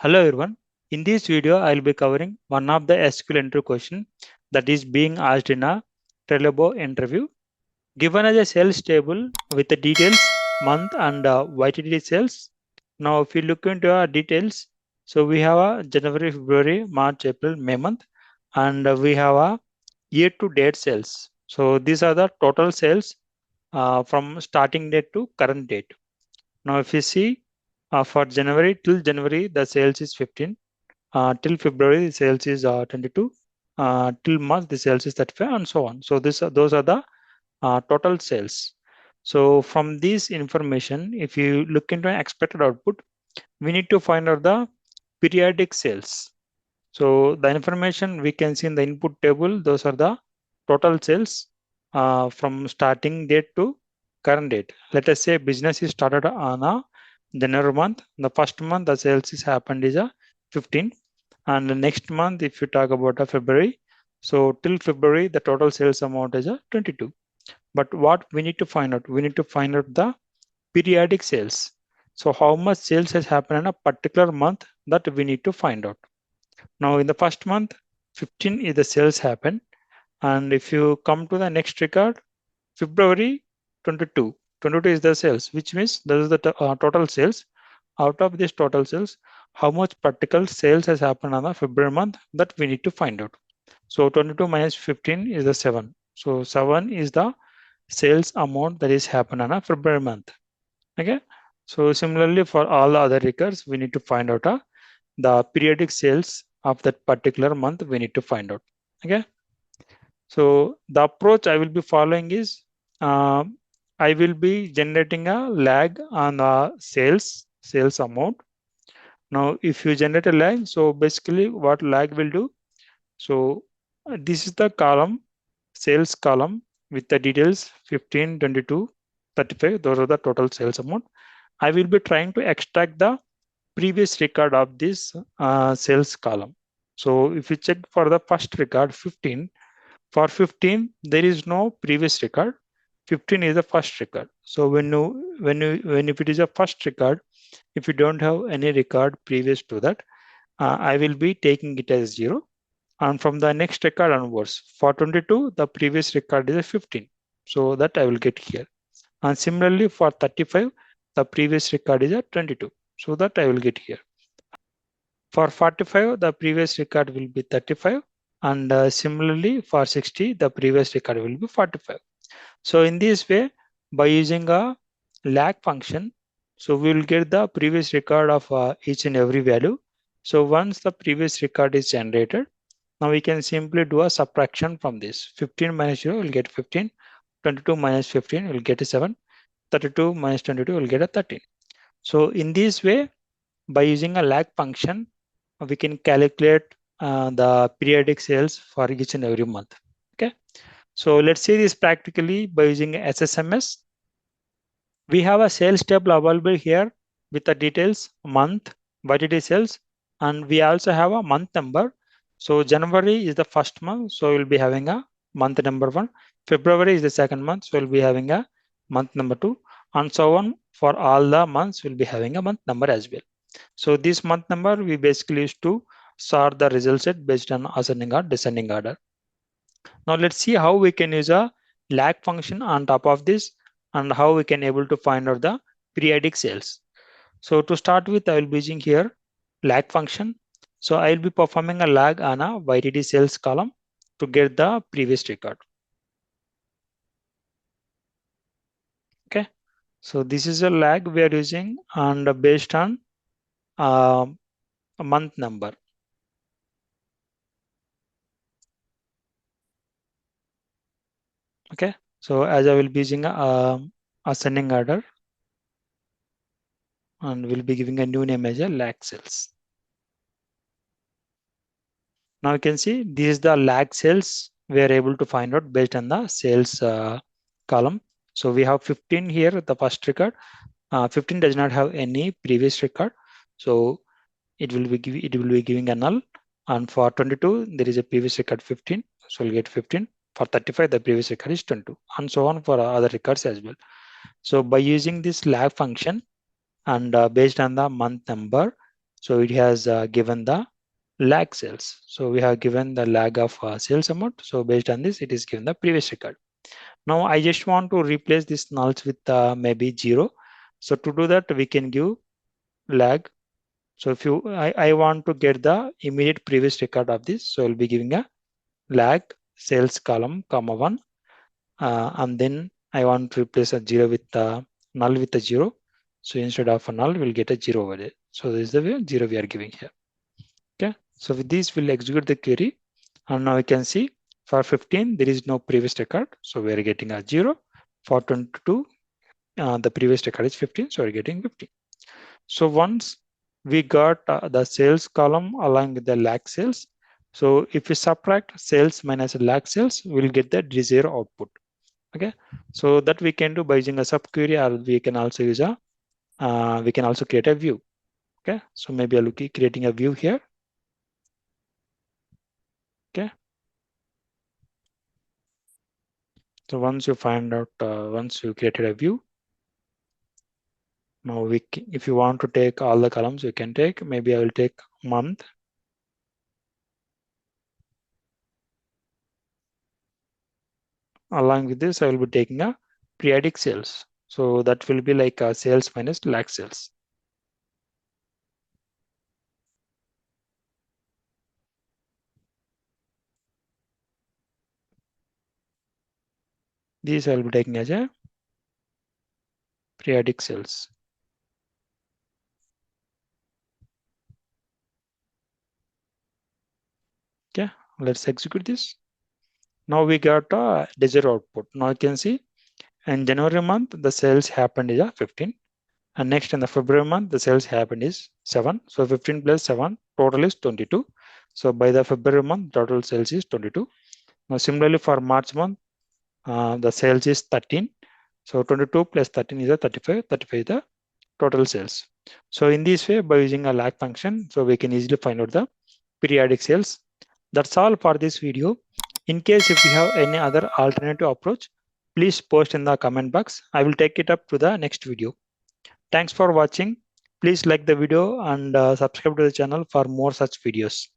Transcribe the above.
Hello everyone. In this video, I will be covering one of the SQL interview question that is being asked in a Trelleborg interview. Given as a sales table with the details, month and YTD sales. Now, if you look into our details, so we have a January, February, March, April, May month, and we have a year-to-date sales. So these are the total sales from starting date to current date. Now, if you see for January till January, the sales is 15. Till February, the sales is 22. Till March, the sales is 35, and so on. So those are the total sales. So from this information, if you look into an expected output, we need to find out the periodic sales. So the information we can see in the input table, those are the total sales from starting date to current date. Let us say business is started on a January month. The first month the sales is happened is a 15, and the next month if you talk about a February, so till February the total sales amount is a 22. But what we need to find out? We need to find out the periodic sales. So how much sales has happened in a particular month that we need to find out. Now in the first month, 15 is the sales happen. And if you come to the next record, February 22, 22 is the sales, which means this is the total sales. Out of this total sales, how much particular sales has happened on the February month that we need to find out. So 22 minus 15 is the 7. So 7 is the sales amount that is happened on a February month. Okay. So similarly for all the other records, we need to find out the periodic sales of that particular month we need to find out. Okay. So the approach I will be following is I will be generating a lag on the sales amount. Now, if you generate a lag, so basically what lag will do. So this is the column, sales column with the details 15, 22, 35. Those are the total sales amount. I will be trying to extract the previous record of this sales column. So if you check for the first record 15, for 15 there is no previous record. 15 is the first record. So when if it is a first record, if you don't have any record previous to that, I will be taking it as 0. And from the next record onwards, for 22, the previous record is a 15. So that I will get here. And similarly for 35, the previous record is a 22. So that I will get here. For 45, the previous record will be 35. And similarly for 60, the previous record will be 45. So in this way, by using a lag function, so we will get the previous record of each and every value. So once the previous record is generated, now we can simply do a subtraction from this. 15 minus 0 will get 15. 22 minus 15 will get a 7. 32 minus 22 will get a 13. So in this way, by using a lag function, we can calculate the periodic sales for each and every month. Okay. So let's see this practically by using SSMS. We have a sales table available here with the details, month, YTD sales, and we also have a month number. So January is the first month, so we'll be having a month number 1. February is the second month, so we'll be having a month number 2, and so on. For all the months, we'll be having a month number as well. So this month number we basically use to sort the result set based on ascending or descending order. Now let's see how we can use a lag function on top of this and how we can able to find out the periodic sales. So to start with, I will be using here lag function. So I will be performing a lag on a YTD sales column to get the previous record. Okay. So this is a lag we are using and based on a month number. Okay. So as I will be using ascending order, and we'll be giving a new name as a lag sales. Now you can see this is the lag sales we are able to find out based on the sales column. So we have 15 here, the first record. 15 does not have any previous record, so it will be giving a null. And for 22, there is a previous record 15, so we'll get 15. For 35, the previous record is 22, and so on for other records as well. So by using this lag function and based on the month number, So it has given the lag sales. So we have given the lag of sales amount. So based on this, it is given the previous record. Now I just want to replace this nulls with maybe 0. So to do that, we can give lag. So if I want to get the immediate previous record of this, so I'll be giving a lag sales column comma 1, and then I want to replace a 0 with the null with a 0. So instead of a null, we'll get a 0 over there. So this is the way 0 we are giving here. Okay. So with this, we'll execute the query, and now we can see for 15 there is no previous record, so we are getting a 0. For 22, the previous record is 15, so we're getting 15. So once we got the sales column along with the lag sales, so if we subtract sales minus lag sales, we'll get the desired output. Okay, so that we can do by using a subquery, or we can also use a we can also create a view. Okay, so maybe I'll look at creating a view here. Okay, so once you find out, once you created a view, now if you want to take all the columns, you can take. Maybe I will take month. Along with this, I will be taking a periodic sales. So that will be like a sales minus lag sales. These I will be taking as a periodic sales. Okay, let's execute this. Now we got a desired output. Now you can see in January month, the sales happened is a 15. And next in the February month, the sales happened is 7. So 15 plus 7, total is 22. So by the February month, total sales is 22. Now similarly for March month, the sales is 13. So 22 plus 13 is a 35. 35 is the total sales. So in this way, by using a lag function, so we can easily find out the periodic sales. That's all for this video. In case if you have any other alternative approach, please post in the comment box. I will take it up to the next video. Thanks for watching. Please like the video and subscribe to the channel for more such videos.